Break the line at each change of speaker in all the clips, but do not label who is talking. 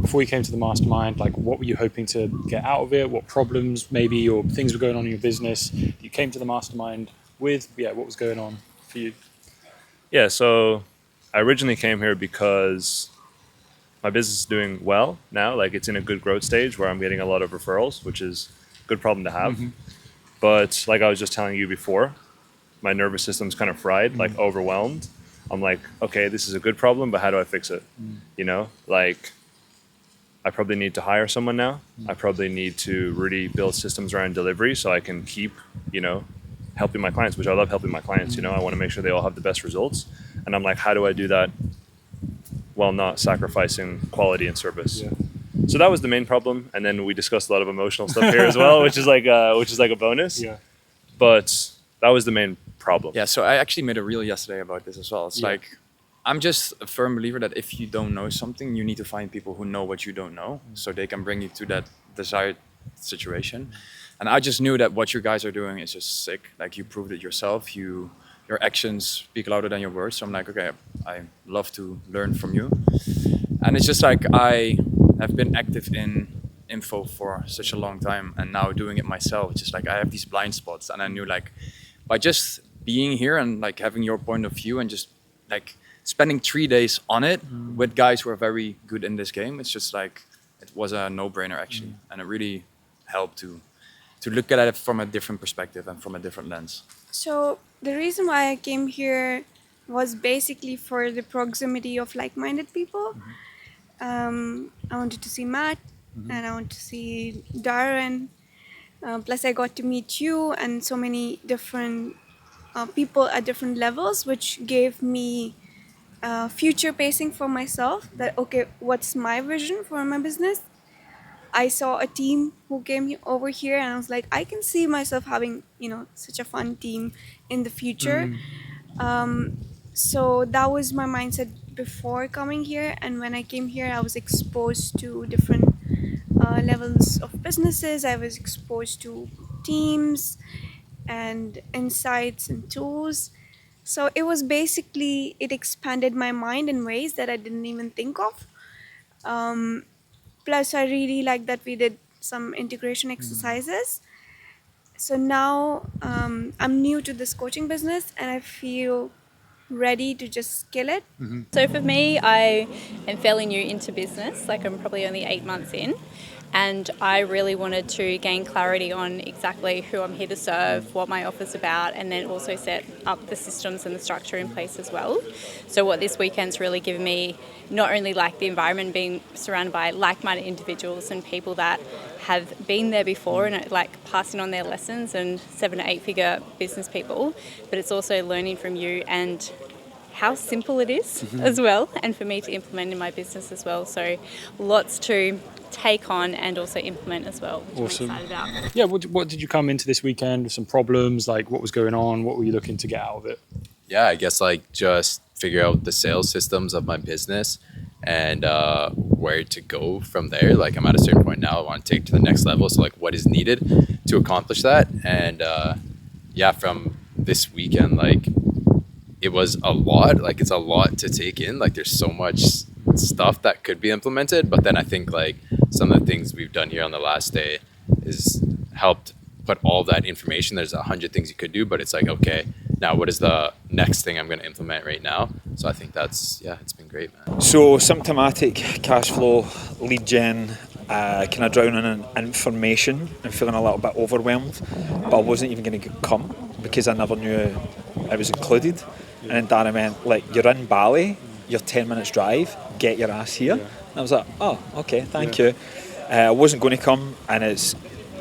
before you came to the Mastermind, like what were you hoping to get out of it? What problems maybe or things were going on in your business that you came to the Mastermind with? Yeah, what was going on for you?
Yeah, so I originally came here because my business is doing well now. Like it's in a good growth stage where I'm getting a lot of referrals, which is a good problem to have. But like I was just telling you before, my nervous system's kind of fried, like overwhelmed. I'm like, okay, this is a good problem, but how do I fix it? You know, like I probably need to hire someone now. I probably need to really build systems around delivery so I can keep, helping my clients, which I love helping my clients. I want to make sure they all have the best results. And I'm like, how do I do that while not sacrificing quality and service?
Yeah.
So that was the main problem. And then we discussed a lot of emotional stuff here as well, which is like a bonus.
Yeah.
But that was the main problem.
Yeah, so I actually made a reel yesterday about this as well. It's like, I'm just a firm believer that if you don't know something, you need to find people who know what you don't know so they can bring you to that desired situation. And I just knew that what you guys are doing is just sick. Like you proved it yourself. Your actions speak louder than your words. So I'm like, okay, I love to learn from you. And it's just like I have been active in info for such a long time and now doing it myself, it's just like I have these blind spots. And I knew like by just being here and like having your point of view and just like spending 3 days on it with guys who are very good in this game, it's just like it was a no-brainer actually. And it really helped to look at it from a different perspective and from a different lens.
So the reason why I came here was basically for the proximity of like-minded people. I wanted to see Matt and I want to see Darren. Plus I got to meet you and so many different people at different levels, which gave me future pacing for myself that, okay, what's my vision for my business? I saw a team who came over here and I was like, I can see myself having, such a fun team in the future. So that was my mindset before coming here. And when I came here, I was exposed to different levels of businesses. I was exposed to teams and insights and tools. So it was basically, it expanded my mind in ways that I didn't even think of. Plus, I really like that we did some integration exercises. So now I'm new to this coaching business and I feel ready to just scale it.
So for me, I am fairly new into business, like I'm probably only 8 months in. And I really wanted to gain clarity on exactly who I'm here to serve, what my offer's about, and then also set up the systems and the structure in place as well. So what this weekend's really given me, not only like the environment being surrounded by like-minded individuals and people that have been there before and like passing on their lessons and 7 to 8 figure business people, but it's also learning from you and how simple it is as well, and for me to implement in my business as well. So lots to take on and also implement as well, which
Awesome.
I'm excited about.
Yeah, what did you come into this weekend with? Some problems, like what was going on? What were you looking to get out of it?
Yeah, I guess like just figure out the sales systems of my business and where to go from there. Like I'm at a certain point now, I want to take to the next level. So like what is needed to accomplish that? And from this weekend, like it was a lot, like it's a lot to take in. Like there's so much stuff that could be implemented, but then I think like some of the things we've done here on the last day is helped put all that information. There's 100 things you could do, but it's like, okay, now what is the next thing I'm going to implement right now? So I think it's been great, man.
So symptomatic cash flow, lead gen, kind of drowning in information and feeling a little bit overwhelmed, but I wasn't even going to come because I never knew I was included. And then Darren went, like, you're in Bali, you're 10 minutes drive, get your ass here. And I was like, oh, okay, thank you. I wasn't going to come, and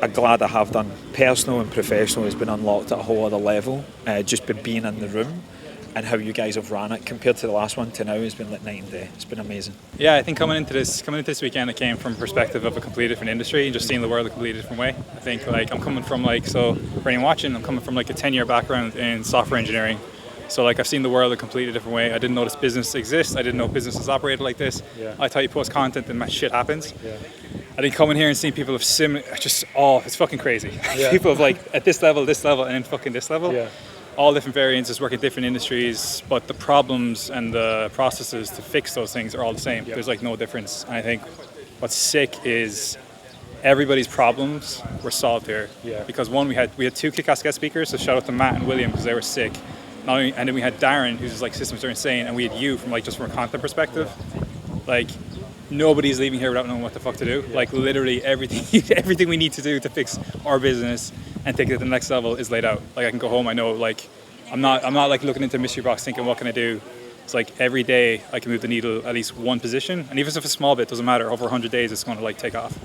I'm glad I have done. Personal and professional has been unlocked at a whole other level. Just by being in the room and how you guys have ran it compared to the last one to now has been like night and day. It's been amazing.
Yeah, I think coming into this weekend, it came from a perspective of a completely different industry and just seeing the world a completely different way. I think like I'm coming from so for anyone watching, I'm coming from like a 10-year background in software engineering. So like I've seen the world a completely different way. I didn't know this business exists. I didn't know businesses operated like this. Yeah. I thought you post content and shit happens. Yeah. I think coming here and seeing people of similar, it's fucking crazy. Yeah. People of like at this level, and then fucking this level. Yeah. All different variants, work in different industries, but the problems and the processes to fix those things are all the same. Yeah. There's like no difference. And I think what's sick is everybody's problems were solved here.
Yeah.
Because one, we had 2 kick-ass guest speakers, so shout out to Matt and William because they were sick. Not only, and then we had Darren, who's just like systems are insane, and we had you from like just from a content perspective. Like nobody's leaving here without knowing what the fuck to do.
Yeah.
Like literally everything we need to do to fix our business and take it to the next level is laid out. Like I can go home, I know like I'm not like looking into mystery box thinking what can I do. It's like every day I can move the needle at least one position, and even if it's a small bit, doesn't matter. Over 100 days, it's going to like take off.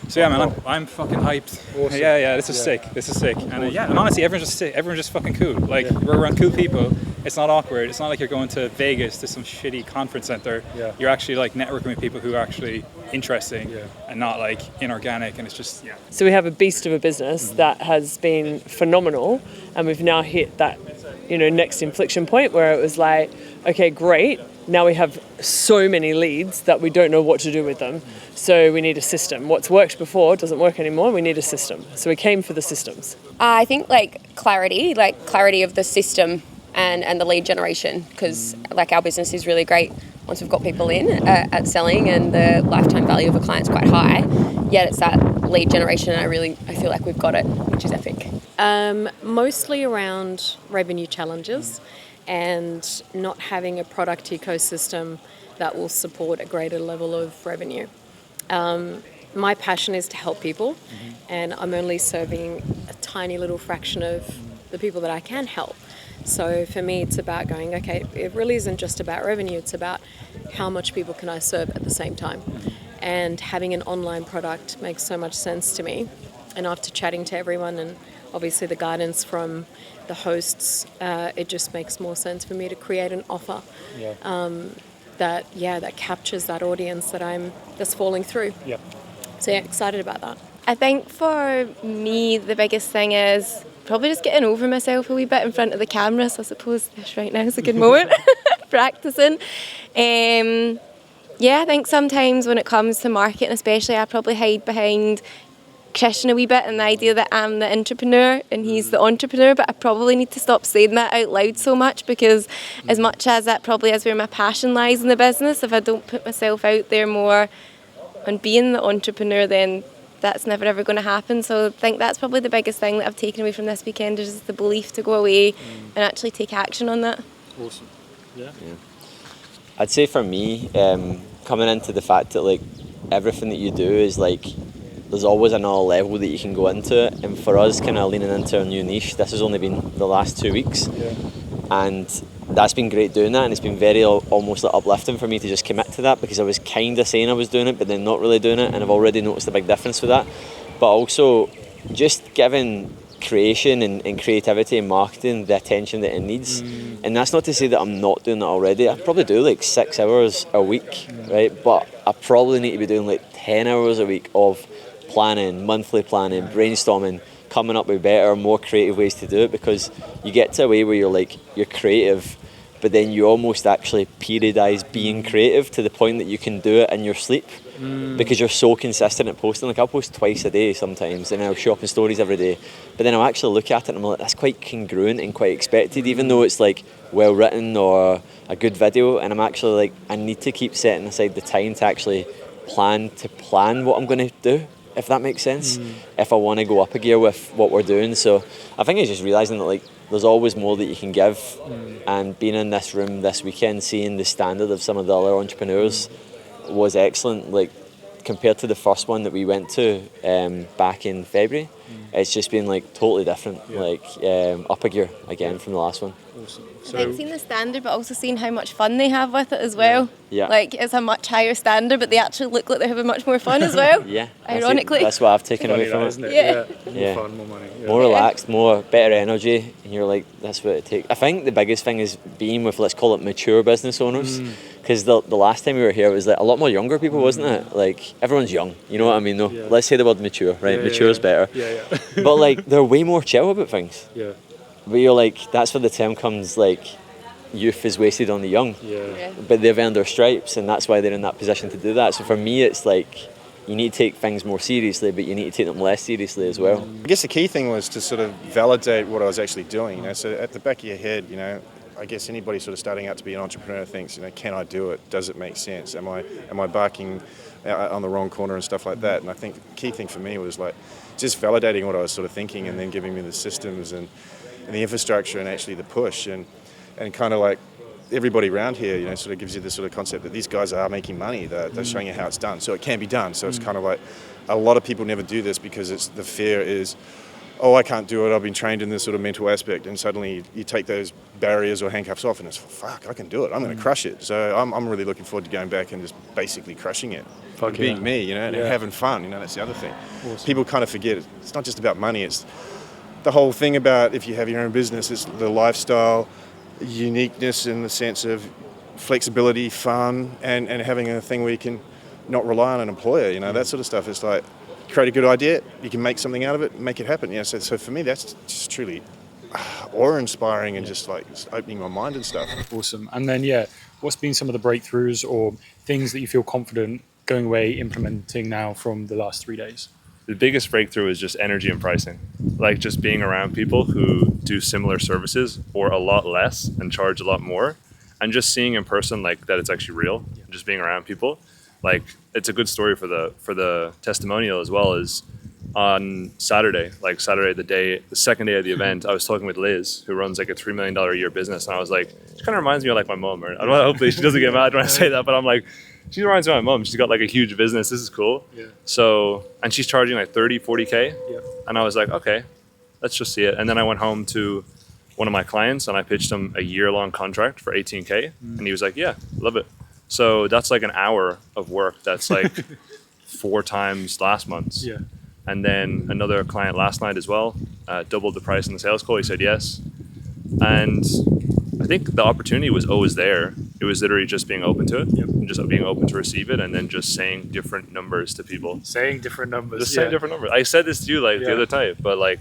So yeah, man, I'm fucking hyped.
Awesome.
Yeah, this is sick. This is sick. And yeah, and honestly, everyone's just sick. Everyone's just fucking cool. Like we're around cool people. It's not awkward. It's not like you're going to Vegas to some shitty conference center.
Yeah.
You're actually like networking with people who are actually interesting and not like inorganic. And it's just
So we have a beast of a business that has been phenomenal, and we've now hit that, next inflection point where it was like, okay, great. Now we have so many leads that we don't know what to do with them. So we need a system. What's worked before doesn't work anymore. We need a system. So we came for the systems.
I think clarity of the system and the lead generation, because like our business is really great once we've got people in at selling and the lifetime value of a client's quite high. Yet it's that lead generation, and I feel like we've got it, which is epic.
Mostly around revenue challenges and not having a product ecosystem that will support a greater level of revenue. My passion is to help people, and I'm only serving a tiny little fraction of the people that I can help. So for me, it's about going, okay, it really isn't just about revenue, it's about how much people can I serve at the same time. And having an online product makes so much sense to me. And after chatting to everyone and obviously the guidance from the hosts, it just makes more sense for me to create an offer that captures that audience that's falling through.
Yeah.
So yeah, excited about that.
I think for me, the biggest thing is probably just getting over myself a wee bit in front of the camera. So I suppose this right now is a good moment, practicing. I think sometimes when it comes to marketing especially, I probably hide behind Christian a wee bit and the idea that I'm the entrepreneur and he's the entrepreneur, but I probably need to stop saying that out loud so much, because as much as that probably is where my passion lies in the business, if I don't put myself out there more on being the entrepreneur, then that's never ever going to happen. So I think that's probably the biggest thing that I've taken away from this weekend, is the belief to go away and actually take action on that.
Awesome. Yeah.
I'd say for me, coming into the fact that like everything that you do is like there's always another level that you can go into it, and for us kind of leaning into our new niche, this has only been the last 2 weeks, and that's been great doing that, and it's been very almost like uplifting for me to just commit to that, because I was kind of saying I was doing it but then not really doing it, and I've already noticed a big difference with that. But also just giving creation and creativity and marketing the attention that it needs, and that's not to say that I'm not doing that already. I probably do like 6 hours a week, right? But I probably need to be doing like 10 hours a week of planning, monthly planning, brainstorming, coming up with better, more creative ways to do it, because you get to a way where you're creative, but then you almost actually periodize being creative to the point that you can do it in your sleep, because you're so consistent at posting. Like I'll post twice a day sometimes, and I'll show up in stories every day, but then I'll actually look at it and I'm like, that's quite congruent and quite expected, even though it's like well written or a good video, and I'm actually like, I need to keep setting aside the time to actually plan what I'm going to do, if that makes sense, if I want to go up a gear with what we're doing. So I think it's just realising that like there's always more that you can give, and being in this room this weekend, seeing the standard of some of the other entrepreneurs was excellent. Like compared to the first one that we went to back in February, it's just been like totally different, like up a gear again from the last one.
Awesome.
I think seeing the standard, but also seeing how much fun they have with it as well.
Yeah.
Like it's a much higher standard, but they actually look like they're having much more fun as well.
Yeah.
Ironically.
That's what I've taken away from it.
Isn't it?
Yeah.
More fun, more money. Yeah.
More relaxed, more better energy, and you're like, that's what it takes. I think the biggest thing is being with, let's call it, mature business owners, because the last time we were here, it was like a lot more younger people, wasn't it? Like everyone's young, you know what I mean? No, let's say the word mature, right? Mature is better.
Yeah.
But like they're way more chill about things.
Yeah.
But you're like, that's where the term comes, like youth is wasted on the young.
Yeah.
But they've earned their stripes, and that's why they're in that position to do that. So for me, it's like you need to take things more seriously, but you need to take them less seriously as well.
I guess the key thing was to sort of validate what I was actually doing. So at the back of your head, I guess anybody sort of starting out to be an entrepreneur thinks, can I do it? Does it make sense? Am I barking on the wrong corner and stuff like that. And I think the key thing for me was like just validating what I was sort of thinking and then giving me the systems and the infrastructure and actually the push and kind of like everybody around here, you know, sort of gives you this sort of concept that these guys are making money. They're showing you how it's done. So it can be done. So it's kind of like a lot of people never do this because the fear is, oh, I can't do it. I've been trained in this sort of mental aspect. And suddenly you take those barriers or handcuffs off and it's, fuck, I can do it. I'm going to crush it. So I'm really looking forward to going back and just basically crushing it. And being me, you know, and having fun, you know, that's the other thing. Awesome. People kind of forget it's not just about money. It's the whole thing about if you have your own business, it's the lifestyle, uniqueness in the sense of flexibility, fun, and having a thing where you can not rely on an employer, you know, that sort of stuff. It's like, create a good idea, you can make something out of it, make it happen. Yeah, so for me, that's just truly awe-inspiring and just opening my mind and stuff.
Awesome. And then, what's been some of the breakthroughs or things that you feel confident going away implementing now from the last 3 days?
The biggest breakthrough is just energy and pricing. Like just being around people who do similar services or a lot less and charge a lot more, and just seeing in person like that it's actually real. Just being around people, like it's a good story for the testimonial as well. As on Saturday, the second day of the event, I was talking with Liz, who runs like a $3 million a year business, and I was like, she kind of reminds me of like my mom. Or I don't know, hopefully she doesn't get mad when I say that, but I'm like, she reminds me of my mom. She's got like a huge business. This is cool. Yeah. So, and she's charging like 30, 40K. Yeah. And I was like, okay, let's just see it. And then I went home to one of my clients and I pitched him a year-long contract for 18K. And he was like, yeah, love it. So that's like an hour of work. That's like 4 times last month's. Yeah. And then another client last night as well, doubled the price in the sales call. He said yes. And I think the opportunity was always there. It was literally just being open to it, and just being open to receive it, and then just saying different numbers to people.
Saying different numbers.
Just saying different numbers. I said this to you the other time, but like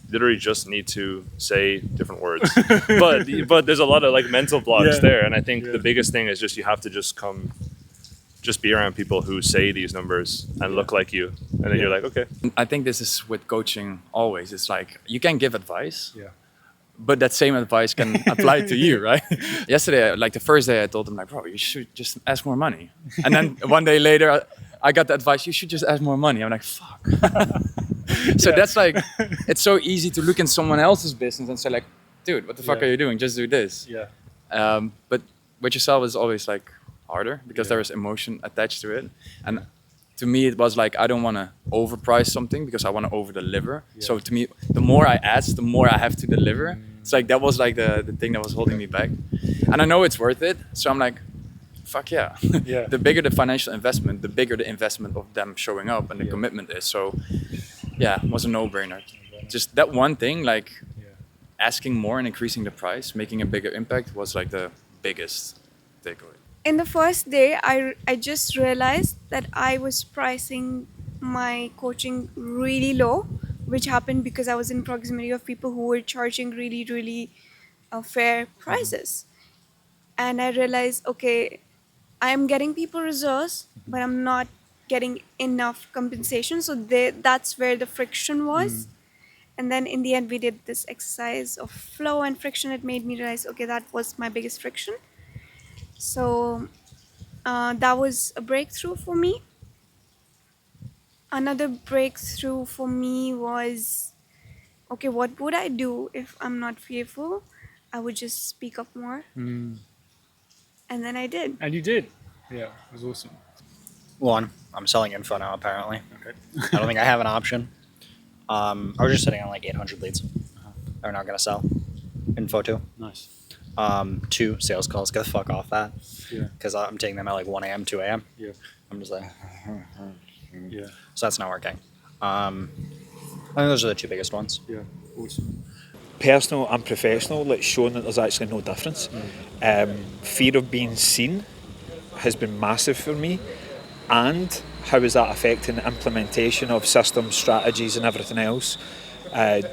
literally just need to say different words. but there's a lot of like mental blocks there, and I think the biggest thing is just you have to just be around people who say these numbers and look like you, and then you're like, okay.
I think this is with coaching always. It's like you can give advice. Yeah. But that same advice can apply to you, right? Yesterday, like the first day, I told him, like, bro, you should just ask more money. And then one day later, I got the advice, you should just ask more money. I'm like, fuck. So that's like, it's so easy to look in someone else's business and say like, dude, what the fuck are you doing? Just do this. Yeah. But with yourself is always like harder because there is emotion attached to it. And to me, it was like, I don't want to overprice something because I want to over-deliver. Yeah. So to me, the more I ask, the more I have to deliver. It's like, that was like the thing that was holding me back. And I know it's worth it. So I'm like, fuck yeah. The bigger the financial investment, the bigger the investment of them showing up and the commitment is. So yeah, it was a no-brainer. Just that one thing, like asking more and increasing the price, making a bigger impact was like the biggest takeaway.
In the first day, I just realized that I was pricing my coaching really low, which happened because I was in proximity of people who were charging really, really fair prices. And I realized, okay, I'm getting people results, but I'm not getting enough compensation. So that's where the friction was. And then in the end, we did this exercise of flow and friction. It made me realize, okay, that was my biggest friction. So that was a breakthrough for me. Another breakthrough for me was, okay, what would I do if I'm not fearful? I would just speak up more. And then I did.
And you did. Yeah, it was awesome.
One, I'm selling info now, apparently. Okay. I don't think I have an option. I was just sitting on like 800 leads. They're not going to sell. Info too.
Nice.
2 sales calls, get the fuck off that. Yeah. Because I'm taking them at like 1 a.m., 2 a.m.
Yeah.
I'm just like,
yeah.
So that's not working. I think those are the 2 biggest ones.
Yeah, awesome.
Personal and professional, like showing that there's actually no difference. Fear of being seen has been massive for me. And how is that affecting the implementation of systems, strategies and everything else?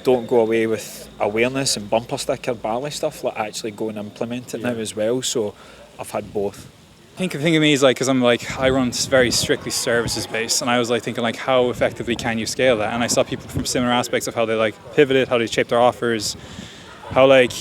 Don't go away with awareness and bumper sticker barley stuff, like actually go and implement it now as well. So I've had both.
The thing of me is like, because I'm like, I run very strictly services based, and I was like thinking like, how effectively can you scale that? And I saw people from similar aspects of how they like pivoted, how they shaped their offers, how like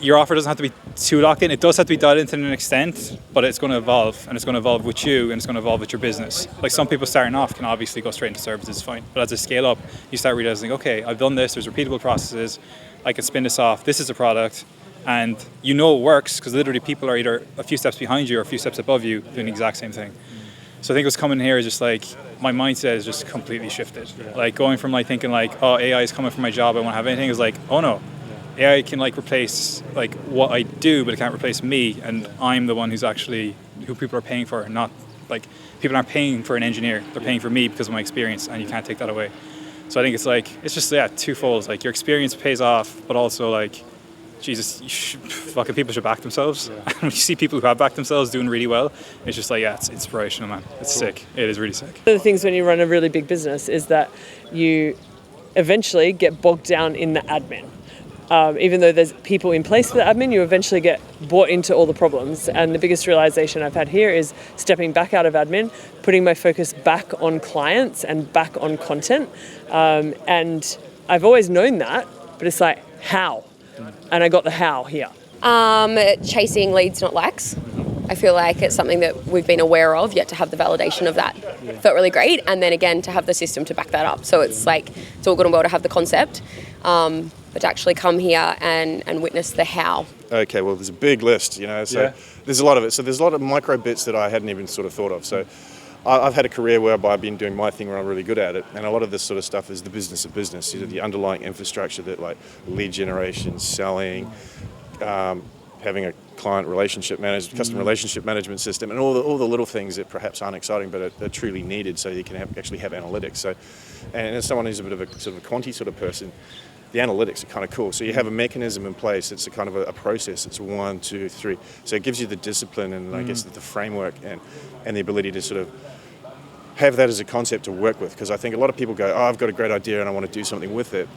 your offer doesn't have to be too locked in. It does have to be dialed in to an extent, but it's going to evolve, and it's going to evolve with you, and it's going to evolve with your business. Like some people starting off can obviously go straight into services, fine. But as they scale up, you start realizing, okay, I've done this, there's repeatable processes, I can spin this off, this is a product, and you know it works because literally people are either a few steps behind you or a few steps above you doing the exact same thing. So I think what's coming here is just like, my mindset is just completely shifted. Like going from like thinking like, oh, AI is coming for my job, I won't have anything, is like, oh no. AI can like replace like what I do, but it can't replace me, and I'm the one who people are paying for, not like people aren't paying for an engineer, they're paying for me because of my experience, and you can't take that away. So I think it's just twofold. Like your experience pays off, but also like, Jesus, fucking people should back themselves. And when you see people who have backed themselves doing really well, it's just like, it's inspirational, man. It's sick. It is really sick.
One of the things when you run a really big business is that you eventually get bogged down in the admin. Even though there's people in place for the admin, you eventually get brought into all the problems. And the biggest realization I've had here is stepping back out of admin, putting my focus back on clients and back on content. And I've always known that, but it's like, how? And I got the how here.
Chasing leads, not likes. I feel like it's something that we've been aware of, yet to have the validation of that felt really great. And then again, to have the system to back that up. So it's like, it's all good and well to have the concept, but to actually come here and witness the how.
Okay, well, there's a big list, so there's a lot of it. So there's a lot of micro bits that I hadn't even sort of thought of. So I've had a career whereby I've been doing my thing where I'm really good at it, and a lot of this sort of stuff is the business of business, the underlying infrastructure that like lead generation, selling, having a client relationship management, customer relationship management system, and all the little things that perhaps aren't exciting but are truly needed so you can actually have analytics. So, and as someone who's a bit of a sort of a quantity sort of person, the analytics are kind of cool. So you have a mechanism in place. It's a kind of a process. It's 1, 2, 3. So it gives you the discipline and I guess the framework and the ability to sort of have that as a concept to work with. Because I think a lot of people go, oh, I've got a great idea and I want to do something with it.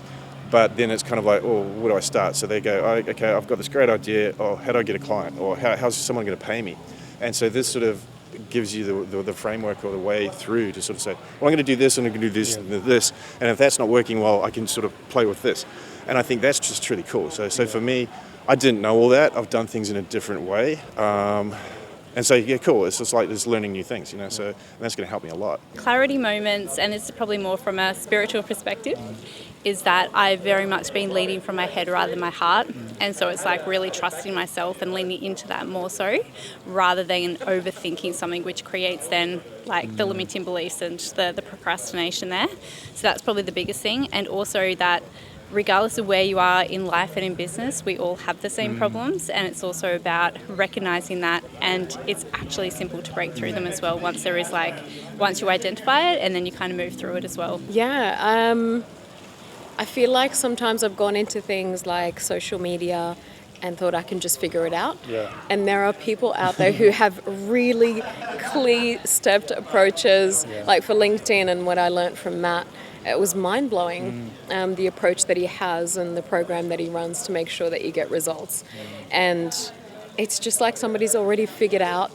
But then it's kind of like, oh, where do I start? So they go, oh, okay, I've got this great idea. Oh, how do I get a client? Or how's someone going to pay me? And so this sort of gives you the framework or the way through to sort of say, well, I'm going to do this and I'm going to do this and this. And if that's not working well, I can sort of play with this. And I think that's just really cool. So for me, I didn't know all that. I've done things in a different way. And so, cool. It's just like just learning new things, so and that's going to help me a lot.
Clarity moments, and it's probably more from a spiritual perspective, is that I've very much been leading from my head rather than my heart. And so it's like really trusting myself and leaning into that more so, rather than overthinking something, which creates then like the limiting beliefs and the procrastination there. So that's probably the biggest thing. And also that regardless of where you are in life and in business, we all have the same problems, and it's also about recognizing that, and it's actually simple to break through them as well once you identify it, and then you kind of move through it as well.
I feel like sometimes I've gone into things like social media and thought I can just figure it out. And there are people out there who have really clear stepped approaches, like for LinkedIn, and what I learned from Matt, it was mind-blowing, the approach that he has and the program that he runs to make sure that you get results. And it's just like somebody's already figured out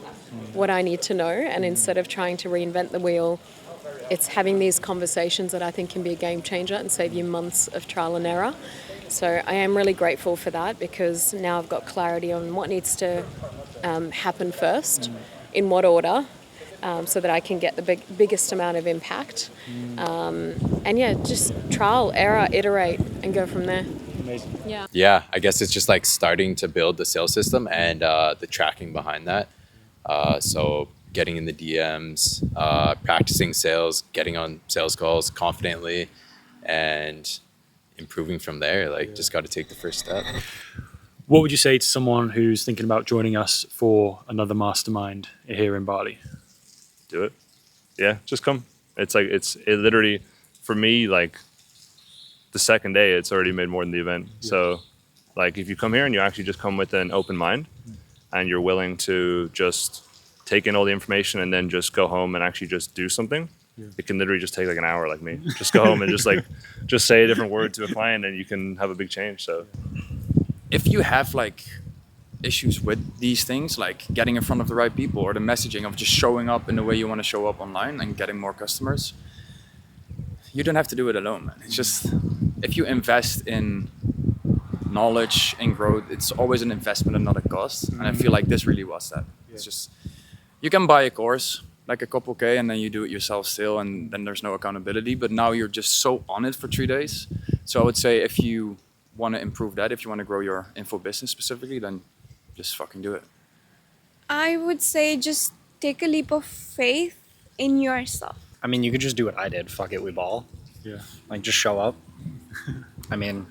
what I need to know, and instead of trying to reinvent the wheel, it's having these conversations that I think can be a game changer and save you months of trial and error. So I am really grateful for that, because now I've got clarity on what needs to happen first, in what order, so that I can get the biggest amount of impact. And just trial, error, iterate, and go from there.
Amazing.
Yeah, I guess it's just like starting to build the sales system and the tracking behind that. So getting in the DMs, practicing sales, getting on sales calls confidently, and improving from there. Just got to take the first step.
What would you say to someone who's thinking about joining us for another mastermind here in Bali?
Do it. Yeah, just come. It literally, for me, like the second day, it's already made more than the event. So like if you come here and you actually just come with an open mind and you're willing to just take in all the information and then just go home and actually just do something, it can literally just take like an hour, like me. Just go home and just say a different word to a client and you can have a big change. So
if you have like issues with these things, like getting in front of the right people or the messaging of just showing up in the way you want to show up online and getting more customers, you don't have to do it alone, man. It's just, if you invest in knowledge and growth, it's always an investment and not a cost. And I feel like this really was that. It's just, you can buy a course, like a couple K, and then you do it yourself still, and then there's no accountability. But now you're just so on it for 3 days. So I would say if you want to improve that, if you want to grow your info business specifically, then just fucking do it.
I would say just take a leap of faith in yourself.
I mean, you could just do what I did. Fuck it, we ball.
Yeah.
Like, just show up. I mean,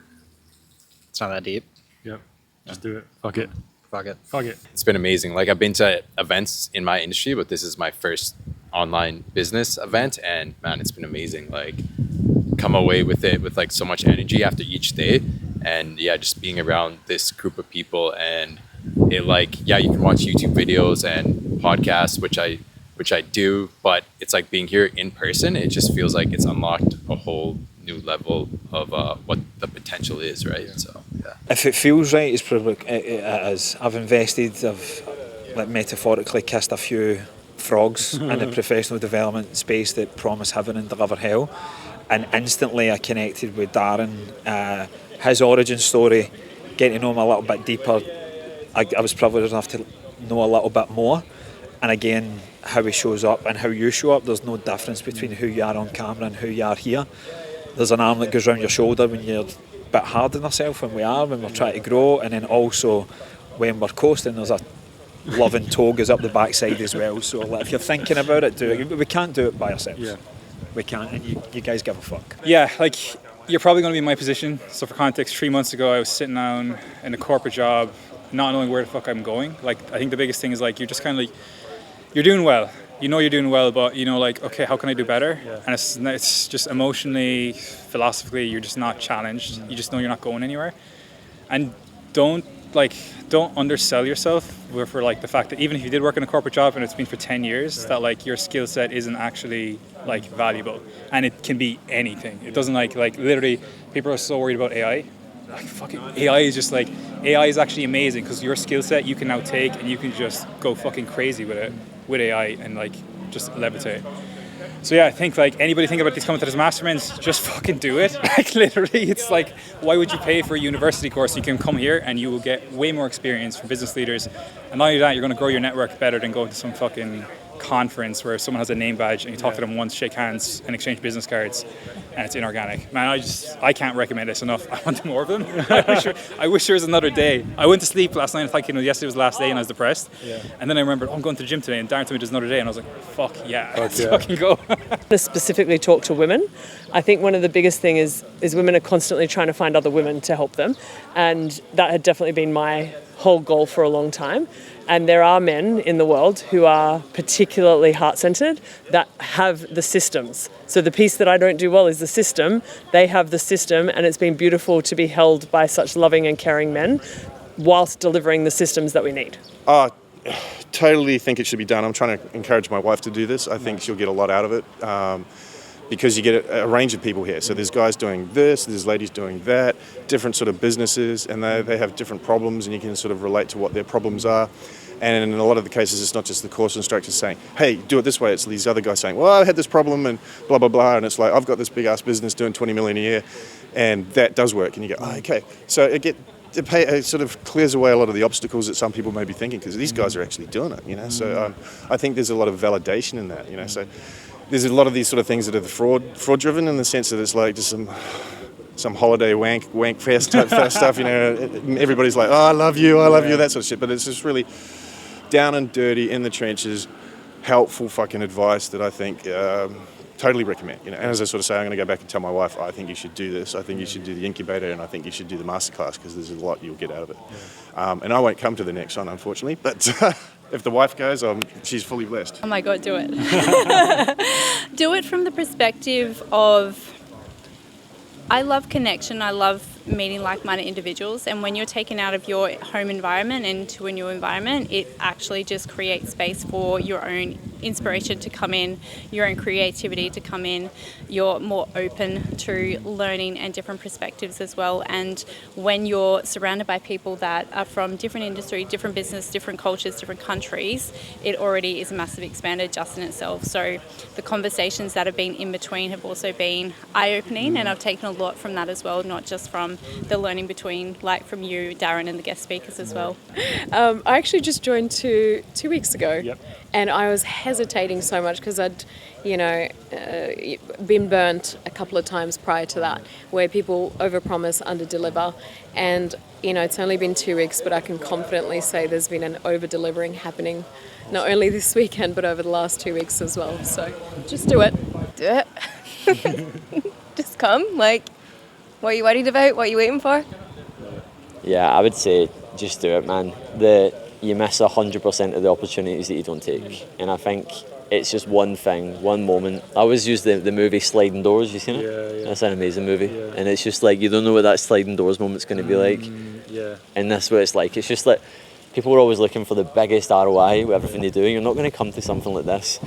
it's not that deep.
Yep. Just do it. Fuck it.
Fuck it.
Fuck it.
It's been amazing. Like, I've been to events in my industry, but this is my first online business event, and man, it's been amazing. Like, come away with it with like so much energy after each day, and yeah, just being around this group of people, and it like, yeah, you can watch YouTube videos and podcasts, which I do, but it's like being here in person, it just feels like it's unlocked a whole new level of what the potential is, right? So yeah.
If it feels right, it's probably it is. I've invested, I've like metaphorically kissed a few frogs in the professional development space that promise heaven and deliver hell, and instantly I connected with Darren, his origin story, getting to know him a little bit deeper. I was privileged enough to know a little bit more, and again, how he shows up and how you show up, there's no difference between who you are on camera and who you are here. There's an arm that goes around your shoulder when you're a bit hard on yourself, when we're trying to grow, and then also when we're coasting, there's a loving toe goes up the backside as well. So like, if you're thinking about it, do it. We can't do it by ourselves.
Yeah.
We can't, and you guys give a fuck.
Yeah, like, you're probably going to be in my position. So for context, 3 months ago, I was sitting down in a corporate job, not knowing where the fuck I'm going. Like, I think the biggest thing is like, you're just kind of like, you're doing well. You know you're doing well, but you know, like, okay, how can I do better? Yeah. And it's just emotionally, philosophically, you're just not challenged. You just know you're not going anywhere. And don't undersell yourself for like the fact that even if you did work in a corporate job and it's been for 10 years, that like your skill set isn't actually like valuable. And it can be anything. It doesn't like literally, people are so worried about AI. Like, fucking AI is just like, AI is actually amazing because your skill set you can now take and you can just go fucking crazy with it, with AI, and like just levitate. So yeah, I think like anybody think about these coming to this masterminds, just fucking do it. Like literally, it's like, why would you pay for a university course? You can come here and you will get way more experience from business leaders. And not only that, you're going to grow your network better than going to some fucking conference where someone has a name badge and you talk to them once, shake hands, and exchange business cards, and it's inorganic. Man, I can't recommend this enough. I want more of them. I wish there was another day. I went to sleep last night. I thought, yesterday was the last day, and I was depressed. Yeah. And then I remembered, I'm going to the gym today, and Darren told me there's another day, and I was like, fuck yeah, let's fucking go.
To specifically talk to women, I think one of the biggest thing is women are constantly trying to find other women to help them, and that had definitely been my whole goal for a long time. And there are men in the world who are particularly heart-centered that have the systems. So the piece that I don't do well is the system. They have the system, and it's been beautiful to be held by such loving and caring men whilst delivering the systems that we need.
Totally think it should be done. I'm trying to encourage my wife to do this. I think she'll get a lot out of it. Because you get a range of people here. So there's guys doing this, there's ladies doing that, different sort of businesses, and they have different problems, and you can sort of relate to what their problems are. And in a lot of the cases, it's not just the course instructors saying, hey, do it this way. It's these other guys saying, well, I had this problem and blah, blah, blah. And it's like, I've got this big-ass business doing 20 million a year, and that does work. And you go, oh, okay. So it sort of clears away a lot of the obstacles that some people may be thinking, because these guys are actually doing it, So I think there's a lot of validation in that, So there's a lot of these sort of things that are fraud driven, in the sense that it's like just some holiday wank fest type stuff, Everybody's like, oh, I love you, that sort of shit. But it's just really down and dirty, in the trenches, helpful fucking advice that I think totally recommend. And as I sort of say, I'm going to go back and tell my wife, I think you should do this. I think you should do the incubator, and I think you should do the masterclass, because there's a lot you'll get out of it. And I won't come to the next one, unfortunately, but if the wife goes, she's fully blessed.
Oh my God, do it. Do it from the perspective of, I love connection. I love meeting like-minded individuals. And when you're taken out of your home environment into a new environment, it actually just creates space for your own inspiration to come in, your own creativity to come in. You're more open to learning and different perspectives as well. And when you're surrounded by people that are from different industry, different business, different cultures, different countries, it already is a massive expander just in itself. So the conversations that have been in between have also been eye-opening, and I've taken a lot from that as well, not just from the learning between, like from you, Darren, and the guest speakers as well.
I actually just joined two weeks ago,
Yep.
and I was hesitating so much because I'd, been burnt a couple of times prior to that, where people overpromise, underdeliver, and it's only been 2 weeks, but I can confidently say there's been an over-delivering happening, not only this weekend but over the last 2 weeks as well. So just do it.
Do it. Just come. Like, what are you worried about? What are you waiting for?
Yeah, I would say just do it, man. You miss 100% of the opportunities that you don't take, and I think it's just one thing, one moment. I always use the movie Sliding Doors. You seen it?
Yeah.
That's an amazing movie, and it's just like you don't know what that sliding doors moment's going to be like.
Yeah.
And that's what it's like. It's just like people are always looking for the biggest ROI with everything they do. You're not going to come to something like this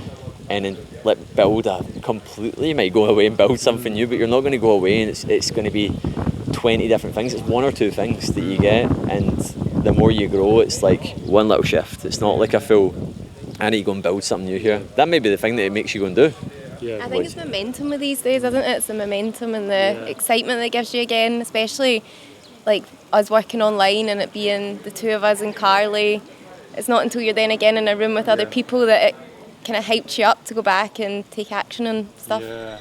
and then build a completely. You might go away and build something new, but you're not going to go away and it's going to be 20 different things. It's 1 or 2 things that you get, and the more you grow, it's like one little shift. It's not like a full, I need to go and build something new here. That may be the thing that it makes you go and do.
Yeah.
I think it's momentum with these days, isn't it? It's the momentum and the excitement that gives you again, especially like us working online and it being the 2 of us and Carly. It's not until you're then again in a room with other people that it kind of hyped you up to go back and take action and stuff.
Yeah.